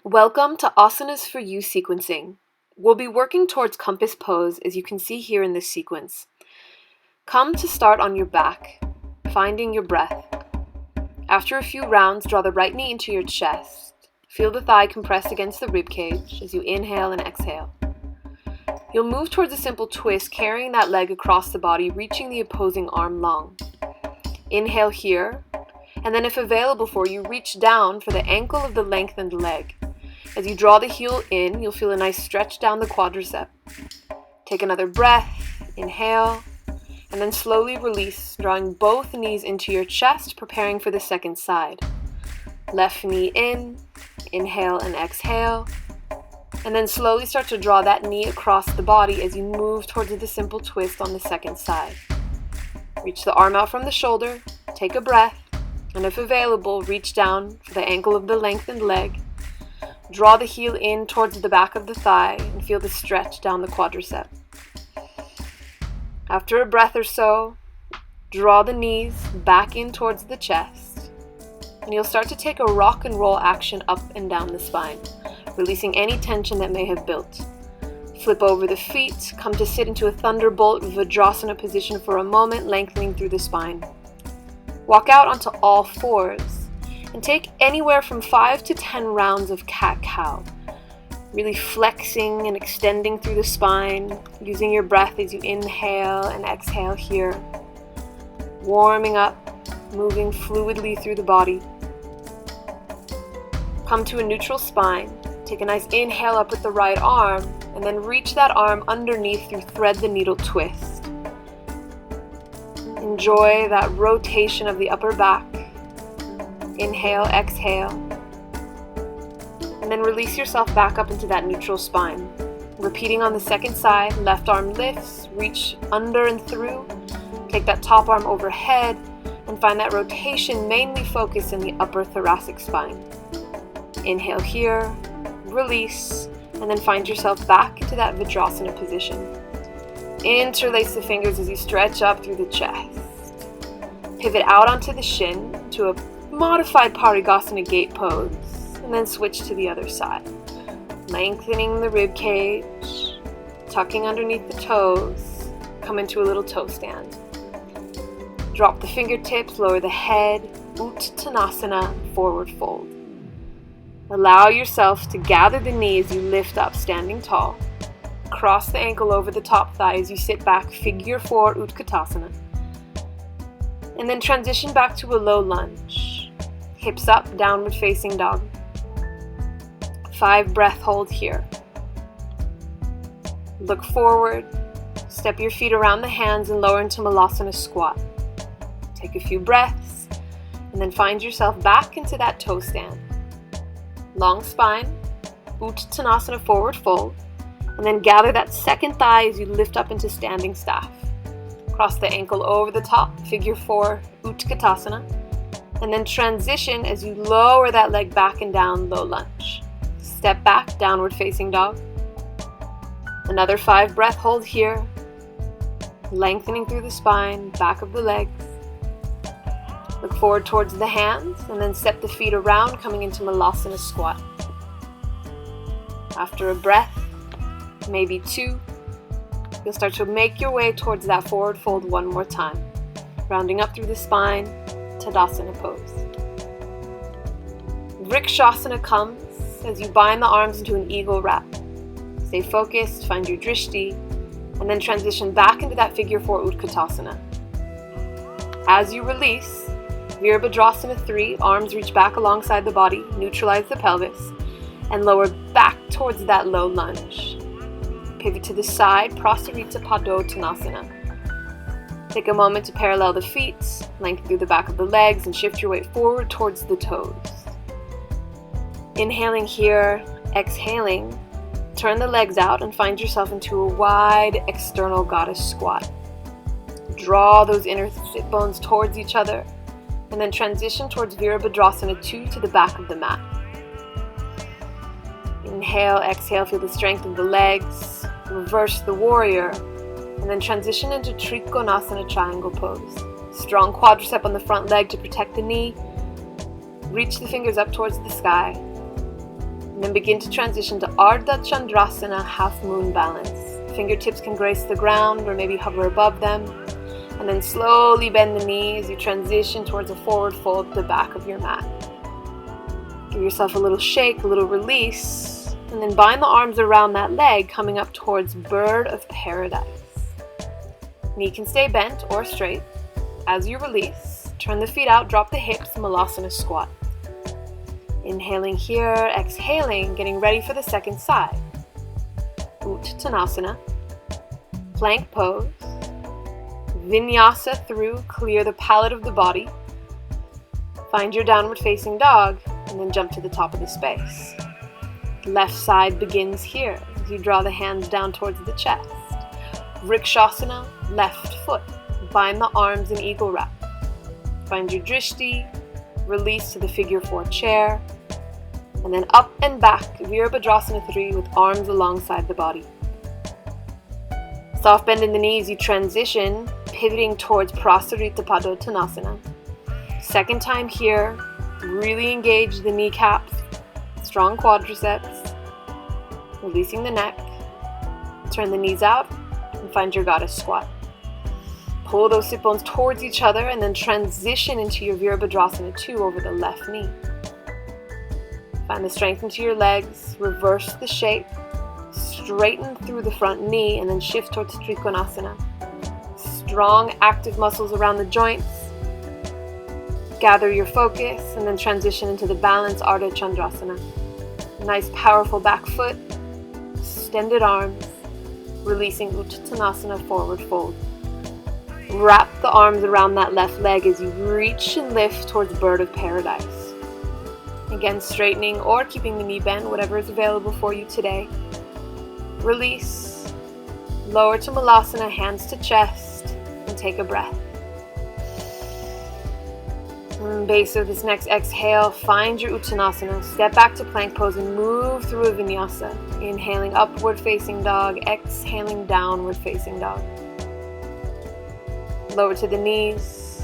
Welcome to Asanas For You sequencing. We'll be working towards compass pose as you can see here in this sequence. Come to start on your back, finding your breath. After a few rounds, draw the right knee into your chest. Feel the thigh compressed against the ribcage as you inhale and exhale. You'll move towards a simple twist, carrying that leg across the body, reaching the opposing arm long. Inhale here, and then if available for you, reach down for the ankle of the lengthened leg. As you draw the heel in, you'll feel a nice stretch down the quadricep. Take another breath, inhale, and then slowly release, drawing both knees into your chest, preparing for the second side. Left knee in, inhale and exhale, and then slowly start to draw that knee across the body as you move towards the simple twist on the second side. Reach the arm out from the shoulder, take a breath, and if available, reach down for the ankle of the lengthened leg. Draw the heel in towards the back of the thigh and feel the stretch down the quadricep. After a breath or so, draw the knees back in towards the chest, and you'll start to take a rock and roll action up and down the spine, releasing any tension that may have built. Flip over the feet, come to sit into a thunderbolt Vajrasana position for a moment, lengthening through the spine. Walk out onto all fours and take anywhere from 5 to 10 rounds of cat-cow, really flexing and extending through the spine, using your breath as you inhale and exhale here, warming up, moving fluidly through the body. Come to a neutral spine, take a nice inhale up with the right arm, and then reach that arm underneath through thread the needle twist. Enjoy that rotation of the upper back. Inhale, exhale, and then release yourself back up into that neutral spine. Repeating on the second side, left arm lifts, reach under and through, take that top arm overhead, and find that rotation mainly focused in the upper thoracic spine. Inhale here, release, and then find yourself back into that Vajrasana position. Interlace the fingers as you stretch up through the chest. Pivot out onto the shin to a modified Parigasana gate pose, and then switch to the other side. Lengthening the rib cage, tucking underneath the toes, come into a little toe stand. Drop the fingertips, lower the head, Uttanasana, forward fold. Allow yourself to gather the knee as you lift up, standing tall. Cross the ankle over the top thigh as you sit back, figure 4, Utkatasana. And then transition back to a low lunge. Hips up, downward facing dog. 5 breath hold here. Look forward, step your feet around the hands and lower into Malasana squat. Take a few breaths, and then find yourself back into that toe stand. Long spine, Uttanasana forward fold, and then gather that second thigh as you lift up into standing staff. Cross the ankle over the top, figure 4, Utkatasana, and then transition as you lower that leg back and down, low lunge. Step back, downward facing dog. Another 5 breath hold here, lengthening through the spine, back of the legs. Look forward towards the hands, and then step the feet around, coming into Malasana squat. After a breath, maybe 2, you'll start to make your way towards that forward fold one more time, rounding up through the spine, Tadasana pose. Vrikshasana comes as you bind the arms into an eagle wrap. Stay focused, find your drishti, and then transition back into that figure 4 Utkatasana. As you release, Virabhadrasana 3, arms reach back alongside the body, neutralize the pelvis, and lower back towards that low lunge. Pivot to the side, Prasarita Padottanasana. Take a moment to parallel the feet, lengthen through the back of the legs, and shift your weight forward towards the toes. Inhaling here, exhaling, turn the legs out and find yourself into a wide external goddess squat. Draw those inner sit bones towards each other, and then transition towards Virabhadrasana 2 to the back of the mat. Inhale, exhale, feel the strength of the legs, reverse the warrior, and then transition into Trikonasana triangle pose. Strong quadricep on the front leg to protect the knee. Reach the fingers up towards the sky. then begin to transition to Ardha Chandrasana, half moon balance. Fingertips can grace the ground or maybe hover above them. And then slowly bend the knees as you transition towards a forward fold to the back of your mat. Give yourself a little shake, a little release, and then bind the arms around that leg, coming up towards Bird of Paradise. Knee can stay bent or straight. As you release, turn the feet out, drop the hips, Malasana squat. Inhaling here, exhaling, getting ready for the second side. Uttanasana, plank pose. Vinyasa through, clear the palate of the body. Find your downward facing dog, and then jump to the top of the space. Left side begins here, as you draw the hands down towards the chest. Vrikshasana, left foot. Bind the arms in eagle wrap. Find your drishti, release to the figure 4 chair, and then up and back, Virabhadrasana 3 with arms alongside the body. Soft bend in the knees, you transition, pivoting towards Prasarita Padottanasana. Second time here, really engage the kneecaps, strong quadriceps, releasing the neck. Turn the knees out and find your goddess squat. Pull those sit bones towards each other and then transition into your Virabhadrasana 2 over the left knee. Find the strength into your legs, reverse the shape, straighten through the front knee, and then shift towards Trikonasana. Strong, active muscles around the joints. Gather your focus and then transition into the balanced Ardha Chandrasana. Nice, powerful back foot, extended arms, releasing Uttanasana, forward fold. Wrap the arms around that left leg as you reach and lift towards Bird of Paradise. Again, straightening or keeping the knee bent, whatever is available for you today. Release, lower to Malasana, hands to chest, and take a breath. Base of this next exhale, find your Uttanasana, step back to plank pose and move through a vinyasa. Inhaling upward facing dog, exhaling downward facing dog. Lower to the knees,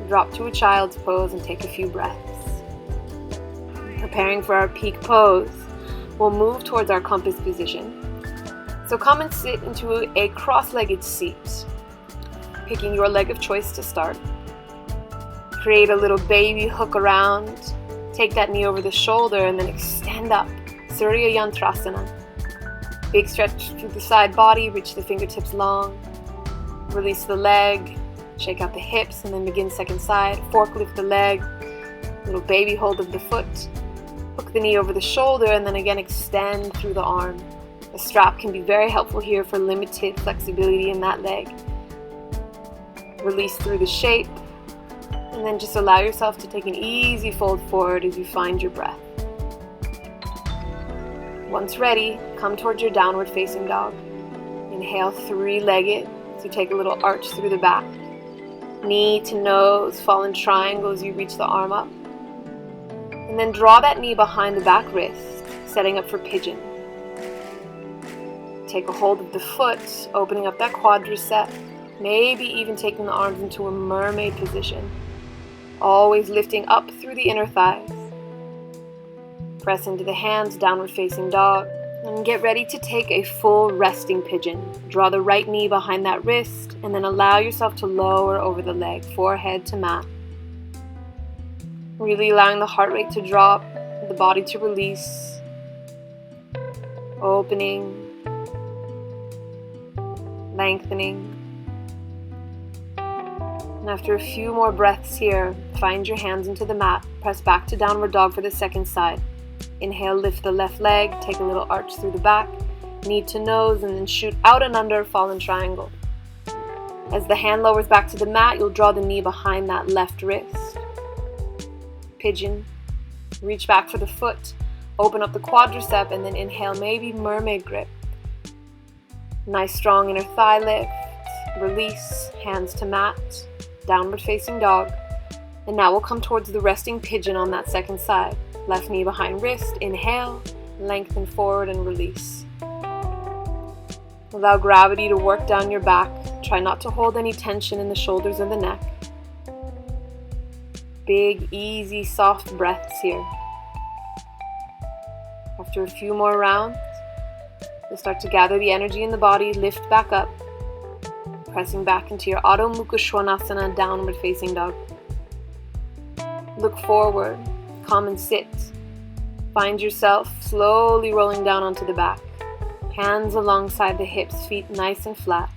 drop to a child's pose and take a few breaths. Preparing for our peak pose, we'll move towards our compass position. So come and sit into a cross-legged seat, picking your leg of choice to start. Create a little baby hook around, take that knee over the shoulder and then extend up, Surya Yantrasana. Big stretch through the side body, reach the fingertips long, release the leg, shake out the hips and then begin second side, fork lift the leg, little baby hold of the foot, hook the knee over the shoulder and then again extend through the arm. A strap can be very helpful here for limited flexibility in that leg. Release through the shape and then just allow yourself to take an easy fold forward as you find your breath. Once ready, come towards your downward facing dog. Inhale, three-legged, so take a little arch through the back. Knee to nose, fall in triangle as you reach the arm up. And then draw that knee behind the back wrist, setting up for pigeon. Take a hold of the foot, opening up that quadricep, maybe even taking the arms into a mermaid position. Always lifting up through the inner thighs. Press into the hands, downward facing dog, and get ready to take a full resting pigeon. Draw the right knee behind that wrist, and then allow yourself to lower over the leg, forehead to mat. Really allowing the heart rate to drop, the body to release. Opening, lengthening. And after a few more breaths here, find your hands into the mat. Press back to downward dog for the second side. Inhale, lift the left leg, take a little arch through the back, knee to nose, and then shoot out and under, fall in triangle. As the hand lowers back to the mat, you'll draw the knee behind that left wrist. Pigeon. Reach back for the foot, open up the quadricep, and then inhale, maybe mermaid grip. Nice strong inner thigh lift, release, hands to mat, downward facing dog. And now we'll come towards the resting pigeon on that second side. Left knee behind wrist, inhale, lengthen forward and release. Allow gravity to work down your back. Try not to hold any tension in the shoulders or the neck. Big, easy, soft breaths here. After a few more rounds, you'll start to gather the energy in the body, lift back up, pressing back into your Adho Mukha Svanasana, downward facing dog. Look forward, come and sit. Find yourself slowly rolling down onto the back, hands alongside the hips, feet nice and flat.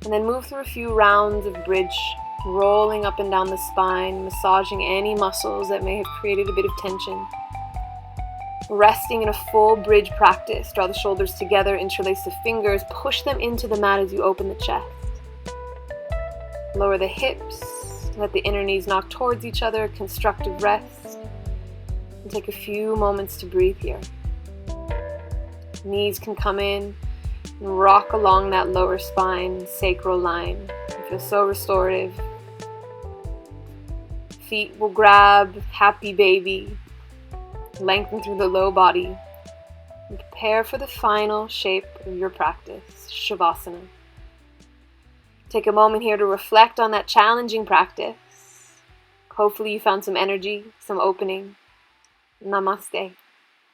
And then move through a few rounds of bridge, rolling up and down the spine, massaging any muscles that may have created a bit of tension. Resting in a full bridge practice, draw the shoulders together, interlace the fingers, push them into the mat as you open the chest. Lower the hips, let the inner knees knock towards each other, constructive rest. And take a few moments to breathe here. Knees can come in and rock along that lower spine, sacral line. It feels so restorative. Feet will grab, happy baby. Lengthen through the low body. And prepare for the final shape of your practice, Shavasana. Take a moment here to reflect on that challenging practice. Hopefully you found some energy, some opening. Namaste.